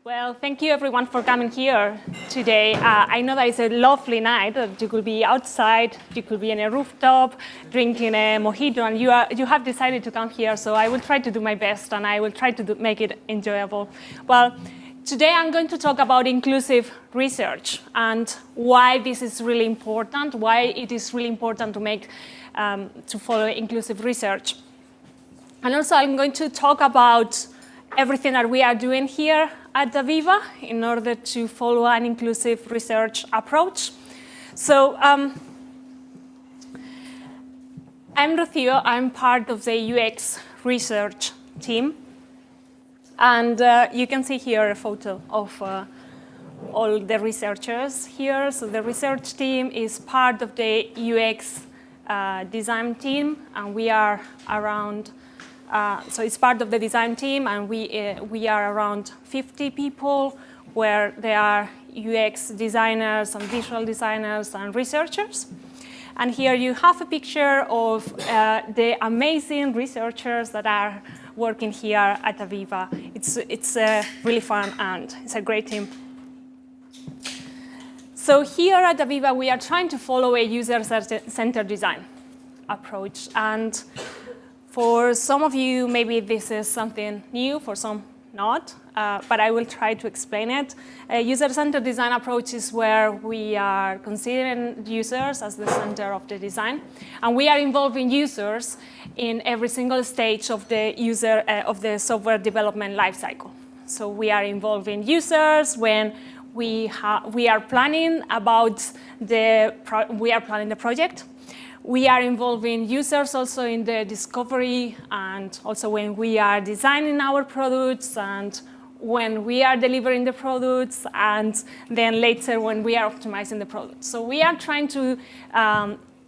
Well, thank you everyone for coming here today. I know that it's a lovely night. You could be outside, you could be in a rooftop, drinking a mojito, and you have decided to come here, so I will try to do my best, and I will try to make it enjoyable. Well, today I'm going to talk about inclusive research and why this is really important, why it is really important to follow inclusive research. And also I'm going to talk about everything that we are doing here at Aviva in order to follow an inclusive research approach. So I'm Rocio. I'm part of the UX research team. And you can see here a photo of all the researchers here. So the research team is part of the UX design team, and we are around so it's part of the design team, and we are around 50 people, where there are UX designers and visual designers and researchers. And here you have a picture of the amazing researchers that are working here at Aviva. It's really fun, and it's a great team. So here at Aviva, we are trying to follow a user-centered design approach. And for some of you, maybe this is something new, for some not, but I will try to explain it. A user-centered design approach is where we are considering users as the center of the design, and we are involving users in every single stage of the software development lifecycle. So we are involving users when we are planning the project. We are involving users also in the discovery, and also when we are designing our products, and when we are delivering the products, and then later when we are optimizing the product. So we are trying to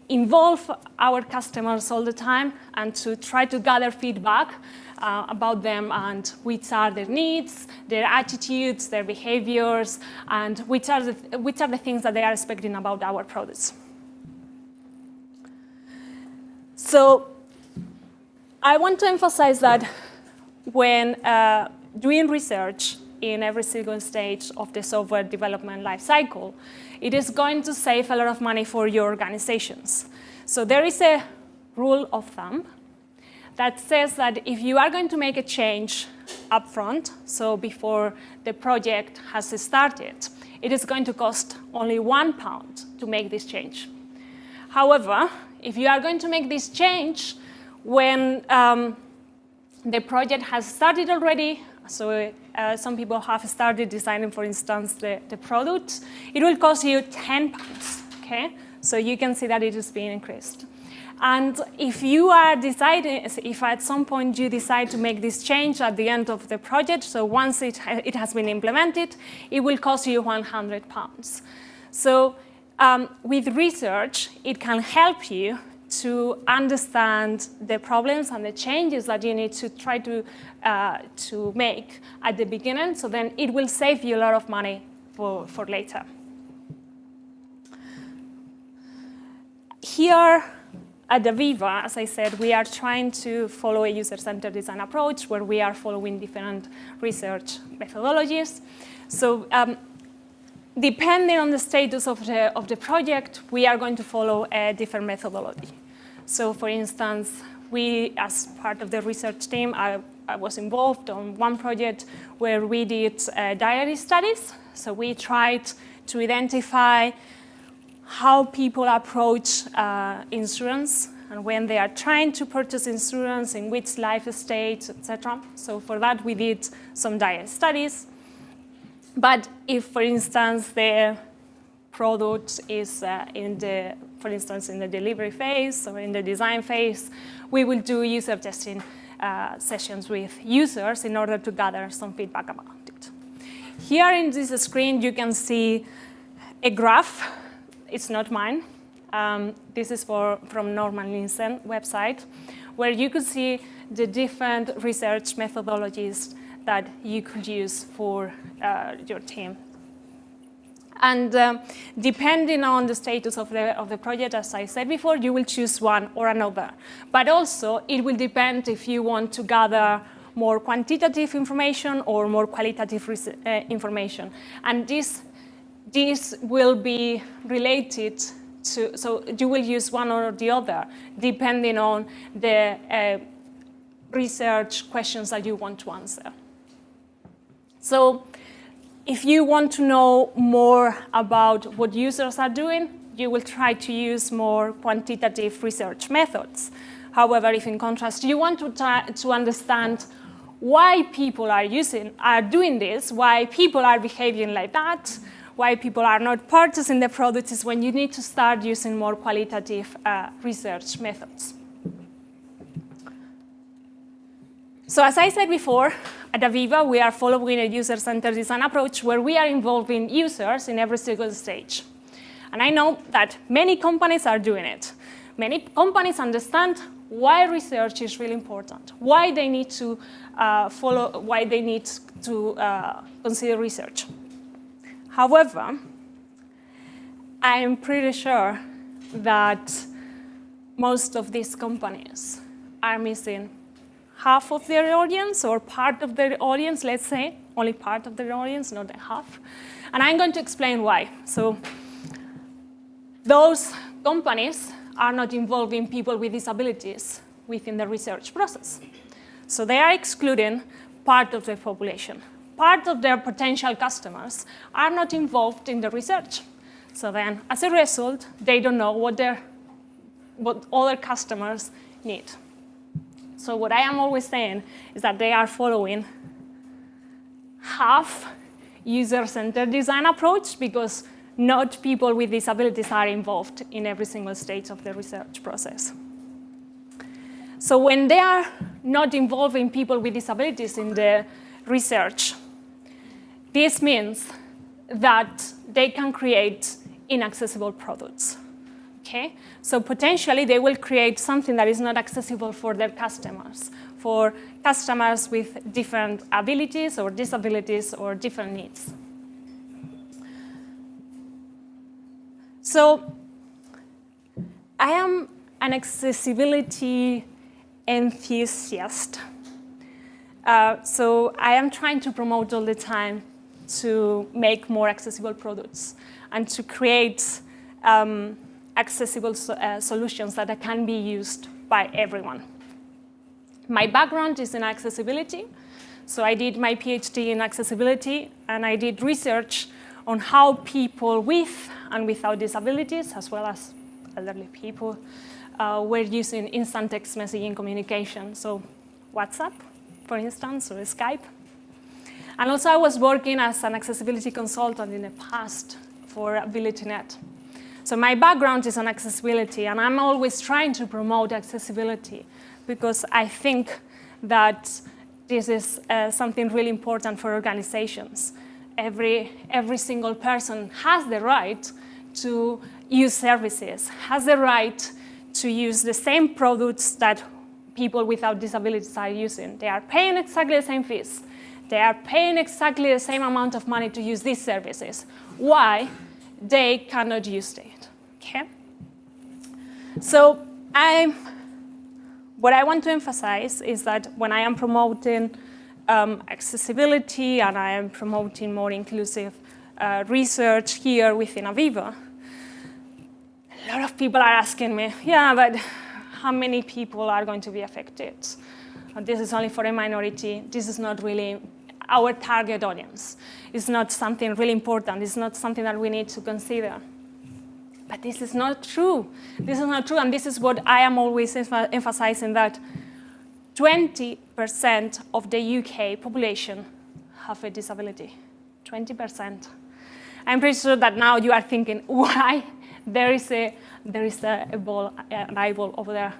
involve our customers all the time and to try to gather feedback about them, and which are their needs, their attitudes, their behaviors, and which are the things that they are expecting about our products. So I want to emphasize that when doing research in every single stage of the software development lifecycle, it is going to save a lot of money for your organizations. So there is a rule of thumb that says that if you are going to make a change upfront, so before the project has started, it is going to cost only £1 to make this change. However, if you are going to make this change when the project has started already, so some people have started designing, for instance, the product, it will cost you £10, okay? So you can see that it is being increased. And if you are deciding, if at some point you decide to make this change at the end of the project, so once it has been implemented, it will cost you £100. So with research, it can help you to understand the problems and the changes that you need to try to make at the beginning, so then it will save you a lot of money for later. Here at Aviva, as I said, we are trying to follow a user-centered design approach where we are following different research methodologies. So depending on the status of the project, we are going to follow a different methodology. So for instance, we, as part of the research team, I was involved on one project where we did diary studies. So we tried to identify how people approach insurance, and when they are trying to purchase insurance, in which life stage, etc. So for that, we did some diary studies. But if, for instance, the product is for instance, in the delivery phase or in the design phase, we will do user testing sessions with users in order to gather some feedback about it. Here in this screen, you can see a graph. It's not mine. This is from Norman Linsen website, where you could see the different research methodologies that you could use for your team. And depending on the status of the project, as I said before, you will choose one or another. But also, it will depend if you want to gather more quantitative information or more qualitative information. And this will be related to, so you will use one or the other, depending on the research questions that you want to answer. So if you want to know more about what users are doing, you will try to use more quantitative research methods. However, if in contrast you want to try to understand why people are doing this, why people are behaving like that, why people are not purchasing the products, is when you need to start using more qualitative research methods. So as I said before, at Aviva, we are following a user-centered design approach where we are involving users in every single stage. And I know that many companies are doing it. Many companies understand why research is really important, why they need to consider research. However, I am pretty sure that most of these companies are missing half of their audience or part of their audience, let's say, only part of their audience, not half. And I'm going to explain why. So those companies are not involving people with disabilities within the research process. So they are excluding part of the population. Part of their potential customers are not involved in the research. So then, as a result, they don't know what other customers need. So what I am always saying is that they are following half user-centered design approach because not people with disabilities are involved in every single stage of the research process. So when they are not involving people with disabilities in the research, this means that they can create inaccessible products. Okay? So potentially they will create something that is not accessible for their customers, for customers with different abilities or disabilities or different needs. So I am an accessibility enthusiast. So I am trying to promote all the time to make more accessible products and to create accessible solutions that can be used by everyone. My background is in accessibility. So I did my PhD in accessibility, and I did research on how people with and without disabilities, as well as elderly people, were using instant text messaging communication. So WhatsApp, for instance, or Skype. And also I was working as an accessibility consultant in the past for AbilityNet. So my background is on accessibility, and I'm always trying to promote accessibility because I think that this is something really important for organizations. Every single person has the right to use services, has the right to use the same products that people without disabilities are using. They are paying exactly the same fees. They are paying exactly the same amount of money to use these services. Why they cannot use it? Okay? So what I want to emphasize is that when I am promoting accessibility and I am promoting more inclusive research here within Aviva, a lot of people are asking me, yeah, but how many people are going to be affected? This is only for a minority. This is not really our target audience. It's not something really important. It's not something that we need to consider. But this is not true. This is not true, and this is what I am always emphasizing, that 20% of the UK population have a disability. 20%. I'm pretty sure that now you are thinking, why there is an eyeball over there?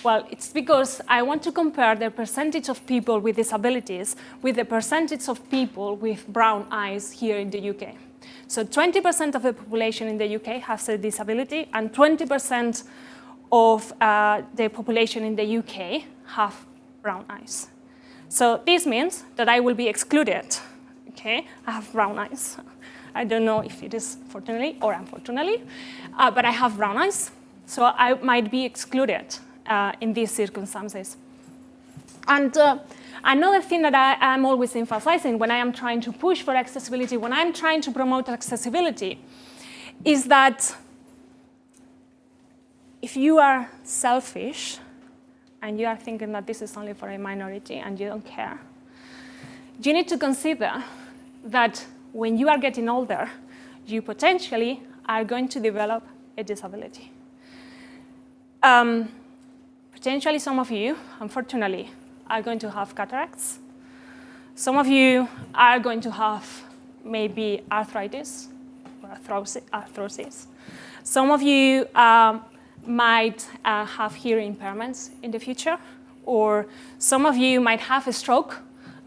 Well, it's because I want to compare the percentage of people with disabilities with the percentage of people with brown eyes here in the UK. So 20% of the population in the UK has a disability, and 20% of the population in the UK have brown eyes. So this means that I will be excluded. Okay, I have brown eyes. I don't know if it is fortunately or unfortunately, but I have brown eyes, so I might be excluded in these circumstances. And Another thing that I'm always emphasizing when I am trying to push for accessibility, when I'm trying to promote accessibility, is that if you are selfish and you are thinking that this is only for a minority and you don't care, you need to consider that when you are getting older, you potentially are going to develop a disability. Potentially some of you, unfortunately, are going to have cataracts. Some of you are going to have maybe arthritis or arthrosis. Some of you might have hearing impairments in the future, or some of you might have a stroke,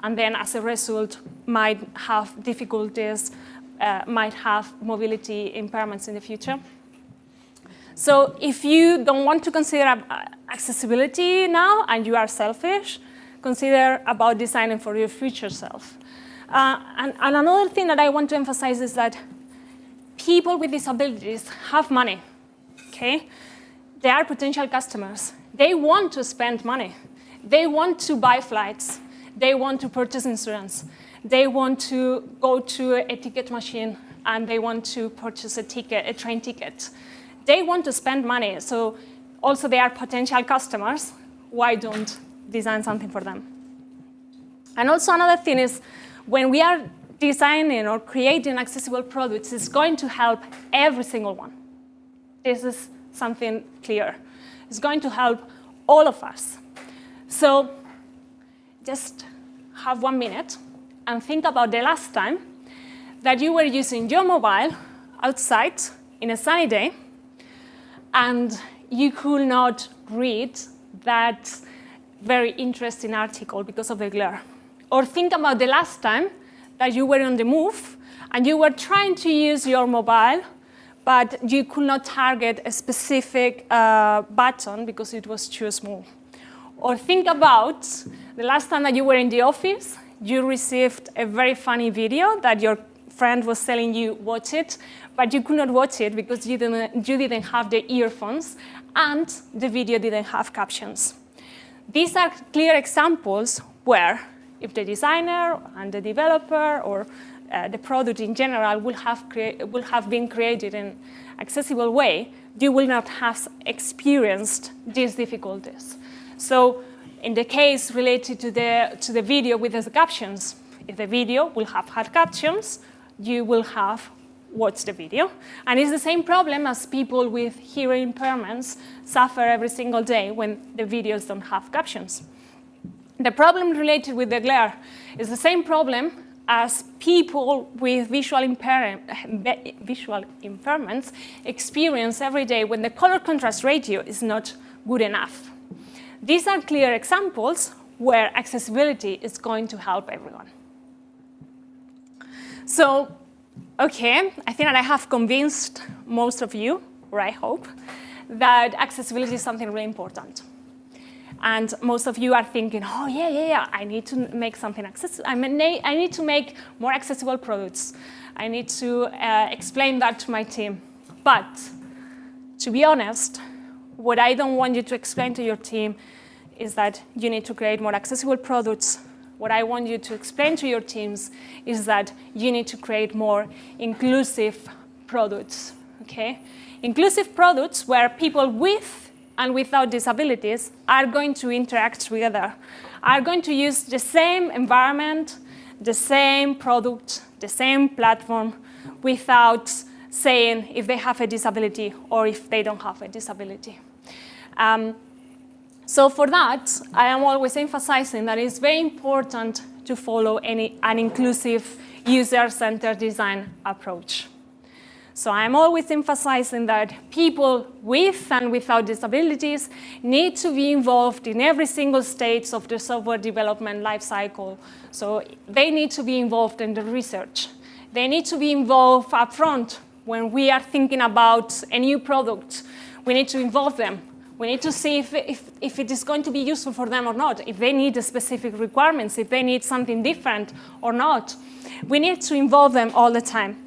and then as a result might have difficulties, might have mobility impairments in the future. So if you don't want to consider accessibility now and you are selfish, consider about designing for your future self. And another thing that I want to emphasize is that people with disabilities have money, okay? They are potential customers. They want to spend money. They want to buy flights. They want to purchase insurance. They want to go to a ticket machine and they want to purchase a ticket, a train ticket. They want to spend money, so also they are potential customers. Why don't design something for them? And also another thing is, when we are designing or creating accessible products, it's going to help every single one. This is something clear. It's going to help all of us. So just have 1 minute and think about the last time that you were using your mobile outside in a sunny day and you could not read that very interesting article because of the glare. Or think about the last time that you were on the move and you were trying to use your mobile, but you could not target a specific button because it was too small. Or think about the last time that you were in the office, you received a very funny video that your friend was telling you watch it, but you could not watch it because you didn't have the earphones and the video didn't have captions. These are clear examples where if the designer and the developer or the product in general will have been created in an accessible way, you will not have experienced these difficulties. So in the case related to the video with the captions, if the video will have had captions, you will have watched the video. And it's the same problem as people with hearing impairments suffer every single day when the videos don't have captions. The problem related with the glare is the same problem as people with visual impairments experience every day when the color contrast ratio is not good enough. These are clear examples where accessibility is going to help everyone. So, okay, I think that I have convinced most of you, or I hope, that accessibility is something really important. And most of you are thinking, oh, yeah, I need to make something accessible. I need to make more accessible products. I need to explain that to my team. But to be honest, what I don't want you to explain to your team is that you need to create more accessible products. What I want you to explain to your teams is that you need to create more inclusive products, okay? Inclusive products where people with and without disabilities are going to interact together, are going to use the same environment, the same product, the same platform, without saying if they have a disability or if they don't have a disability. So for that, I am always emphasizing that it's very important to follow an inclusive user-centered design approach. So I'm always emphasizing that people with and without disabilities need to be involved in every single stage of the software development lifecycle. So they need to be involved in the research. They need to be involved up front when we are thinking about a new product. We need to involve them. We need to see if it is going to be useful for them or not, if they need specific requirements, if they need something different or not. We need to involve them all the time.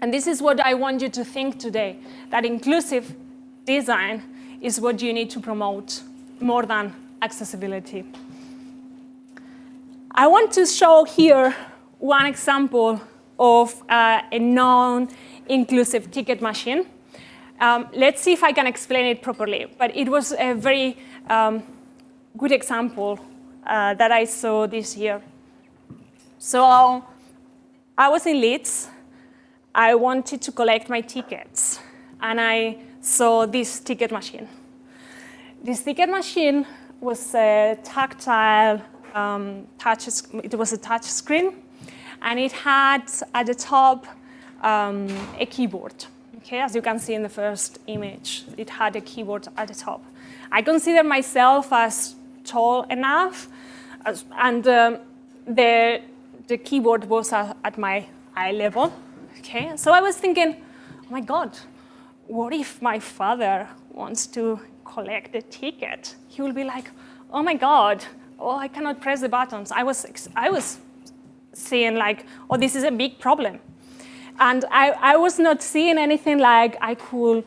And this is what I want you to think today, that inclusive design is what you need to promote more than accessibility. I want to show here one example of a non-inclusive ticket machine. Let's see if I can explain it properly. But it was a very good example that I saw this year. So I was in Leeds. I wanted to collect my tickets. And I saw this ticket machine. This ticket machine was a tactile it was a touch screen. And it had at the top a keyboard. Okay, as you can see in the first image, it had a keyboard at the top. I consider myself as tall enough, and the keyboard was at my eye level. Okay, so I was thinking, oh my God, what if my father wants to collect the ticket? He will be like, oh my God, oh, I cannot press the buttons. I was seeing like, oh, this is a big problem. And I was not seeing anything like I could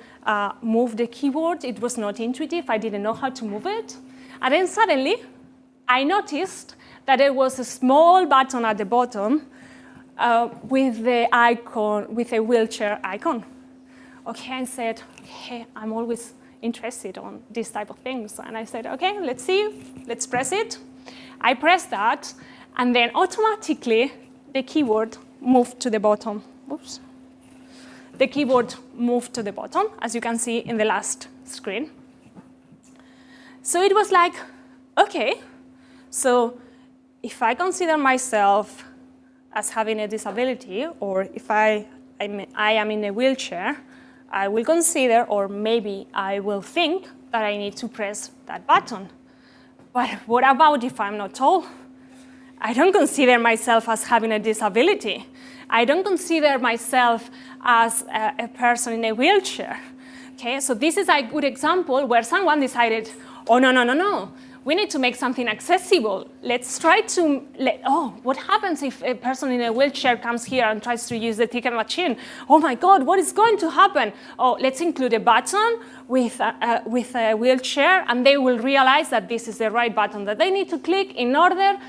move the keyboard. It was not intuitive. I didn't know how to move it. And then suddenly, I noticed that there was a small button at the bottom with the icon, with a wheelchair icon. Okay, I said, okay, I'm always interested on these type of things. And I said, okay, let's see, let's press it. I pressed that, and then automatically, the keyboard moved to the bottom. Oops. The keyboard moved to the bottom, as you can see in the last screen. So it was like, okay, so if I consider myself as having a disability, or if I am in a wheelchair, I will consider, or maybe I will think that I need to press that button. But what about if I'm not tall? I don't consider myself as having a disability. I don't consider myself as a person in a wheelchair. Okay, so this is a good example where someone decided, oh, no. We need to make something accessible. Let's try to, what happens if a person in a wheelchair comes here and tries to use the ticket machine? Oh my God, what is going to happen? Oh, let's include a button with a wheelchair, and they will realize that this is the right button that they need to click in order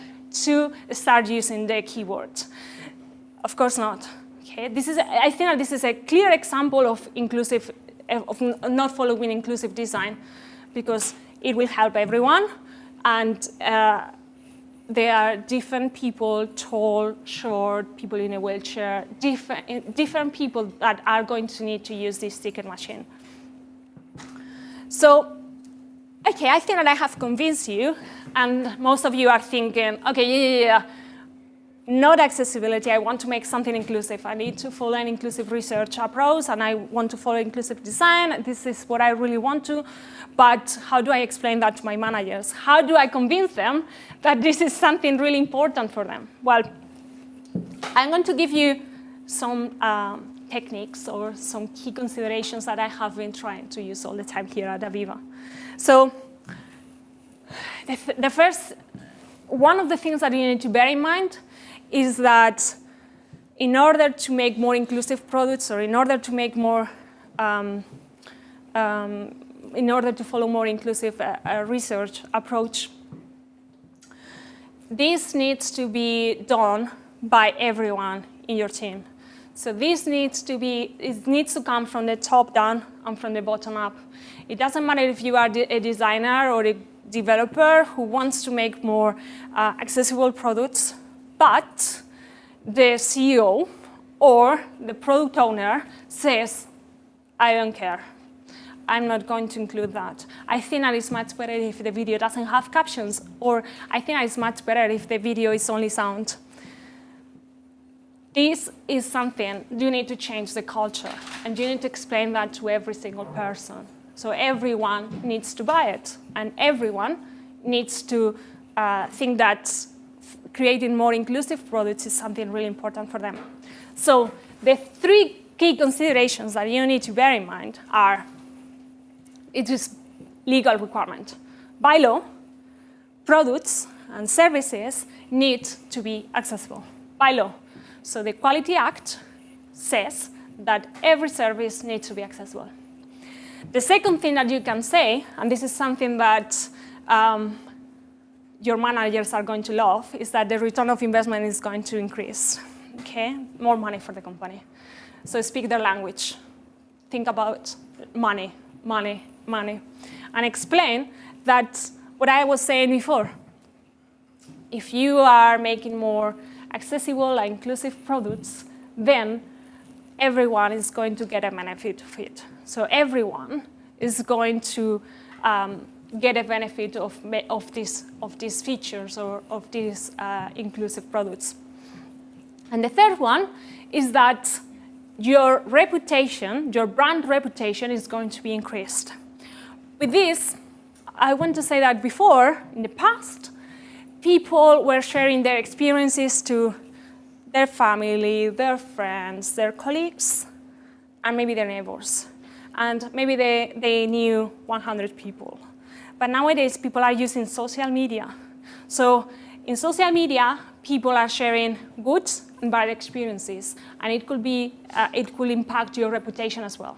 to start using the keyboard. Of course not. Okay, I think that this is a clear example of not following inclusive design, because it will help everyone, and there are different people, tall, short, people in a wheelchair, different people that are going to need to use this ticket machine. So, okay, I think that I have convinced you, and most of you are thinking, okay, yeah. Not accessibility, I want to make something inclusive. I need to follow an inclusive research approach, and I want to follow inclusive design. This is what I really want to. But how do I explain that to my managers? How do I convince them that this is something really important for them? Well, I'm going to give you some techniques or some key considerations that I have been trying to use all the time here at Aviva. So the first, one of the things that you need to bear in mind is that in order to make more inclusive products, or in order to make more, in order to follow more inclusive research approach, this needs to be done by everyone in your team. So this needs to come from the top down and from the bottom up. It doesn't matter if you are a designer or a developer who wants to make more accessible products, but the CEO or the product owner says, I don't care. I'm not going to include that. I think that it's much better if the video doesn't have captions, or I think that it's much better if the video is only sound. This is something you need to change the culture, and you need to explain that to every single person. So everyone needs to buy it, and everyone needs to think that creating more inclusive products is something really important for them. So the three key considerations that you need to bear in mind are, it is legal requirement. By law, products and services need to be accessible by law. So the Quality Act says that every service needs to be accessible. The second thing that you can say, and this is something that your managers are going to love is that the return of investment is going to increase, okay? More money for the company. So speak their language. Think about money, money, money, and explain that what I was saying before. If you are making more accessible and inclusive products, then everyone is going to get a benefit of it. So everyone is going to get a benefit of these features or of these inclusive products. And the third one is that your reputation, your brand reputation is going to be increased. With this, I want to say that before, in the past, people were sharing their experiences to their family, their friends, their colleagues, and maybe their neighbors. And maybe they knew 100 people. But nowadays, people are using social media. So in social media, people are sharing good and bad experiences, and it could impact your reputation as well.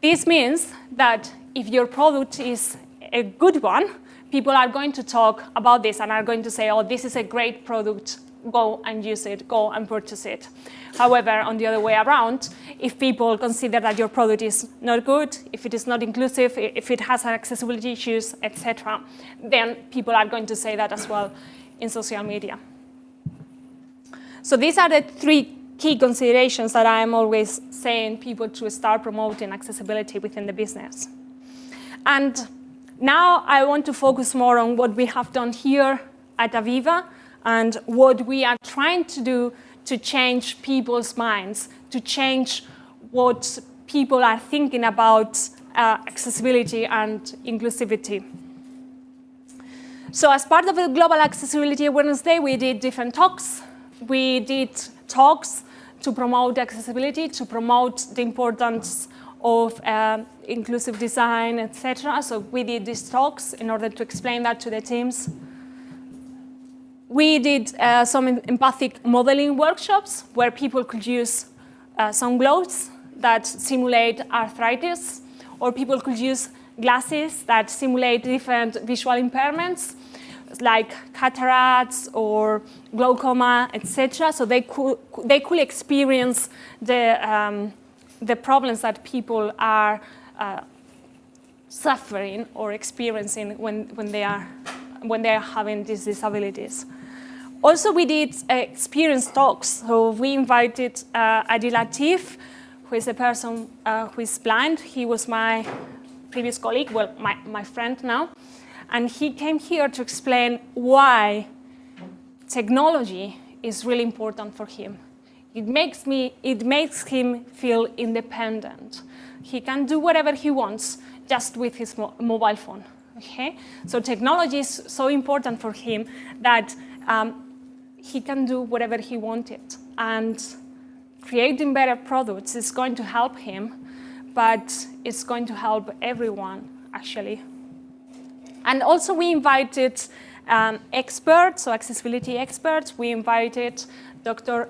This means that if your product is a good one, people are going to talk about this and are going to say, oh, this is a great product, go and use it, go and purchase it. However, on the other way around, if people consider that your product is not good, if it is not inclusive, if it has accessibility issues, etc., then people are going to say that as well in social media. So these are the three key considerations that I am always saying people to start promoting accessibility within the business. And now I want to focus more on what we have done here at Aviva and what we are trying to do to change people's minds, to change what people are thinking about accessibility and inclusivity. So as part of the Global Accessibility Awareness Day, we did different talks. We did talks to promote accessibility, to promote the importance of inclusive design, etc. So we did these talks in order to explain that to the teams. We did some empathic modeling workshops where people could use some gloves that simulate arthritis, or people could use glasses that simulate different visual impairments, like cataracts or glaucoma, etc. So they could experience the problems that people are suffering or experiencing when they are having these disabilities. Also, we did experience talks. So we invited Adil Latif, who is a person who is blind. He was my previous colleague, well, my friend now. And he came here to explain why technology is really important for him. It makes him feel independent. He can do whatever he wants just with his mobile phone. Okay? So technology is so important for him that he can do whatever he wanted. And creating better products is going to help him, but it's going to help everyone, actually. And also we invited experts, so accessibility experts. We invited Dr.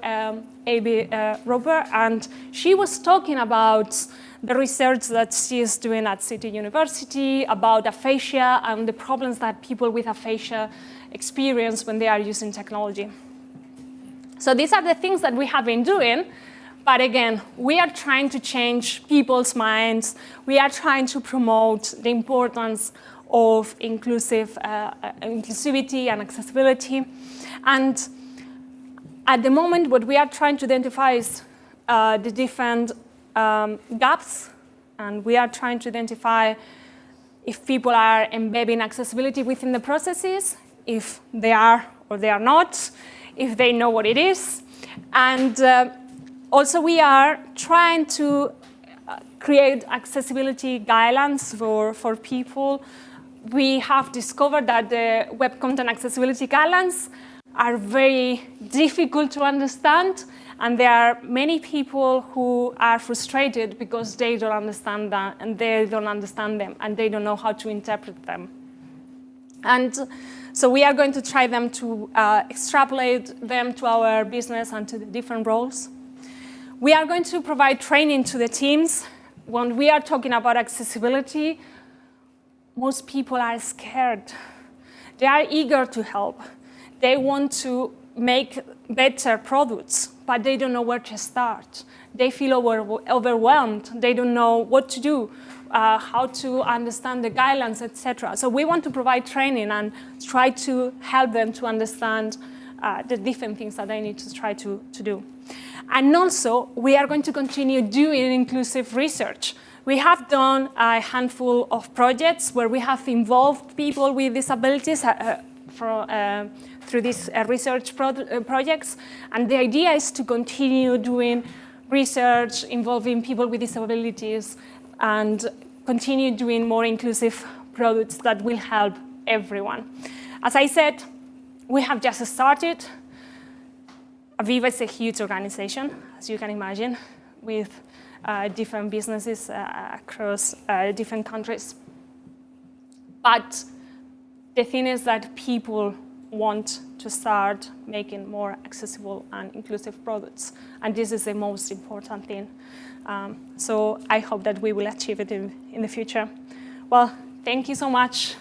Aviva, and she was talking about the research that she is doing at City University about aphasia and the problems that people with aphasia experience when they are using technology. So these are the things that we have been doing, but again, we are trying to change people's minds. We are trying to promote the importance of inclusivity and accessibility. And at the moment, what we are trying to identify is the different gaps, and we are trying to identify if people are embedding accessibility within the processes, if they are or they are not, if they know what it is. And also we are trying to create accessibility guidelines for people. We have discovered that the web content accessibility guidelines are very difficult to understand, and there are many people who are frustrated because they don't understand that, and they don't understand them, and they don't know how to interpret them. And so we are going to try them to extrapolate them to our business and to the different roles. We are going to provide training to the teams. When we are talking about accessibility, most people are scared. They are eager to help. They want to make better products, but they don't know where to start. They feel overwhelmed. They don't know what to do, how to understand the guidelines, etc. So we want to provide training and try to help them to understand the different things that they need to try to do. And also, we are going to continue doing inclusive research. We have done a handful of projects where we have involved people with disabilities through these research projects. And the idea is to continue doing research involving people with disabilities and continue doing more inclusive products that will help everyone. As I said, we have just started. Aviva is a huge organization, as you can imagine, with different businesses across different countries. But the thing is that people want to start making more accessible and inclusive products. And this is the most important thing. So I hope that we will achieve it in the future. Well, thank you so much.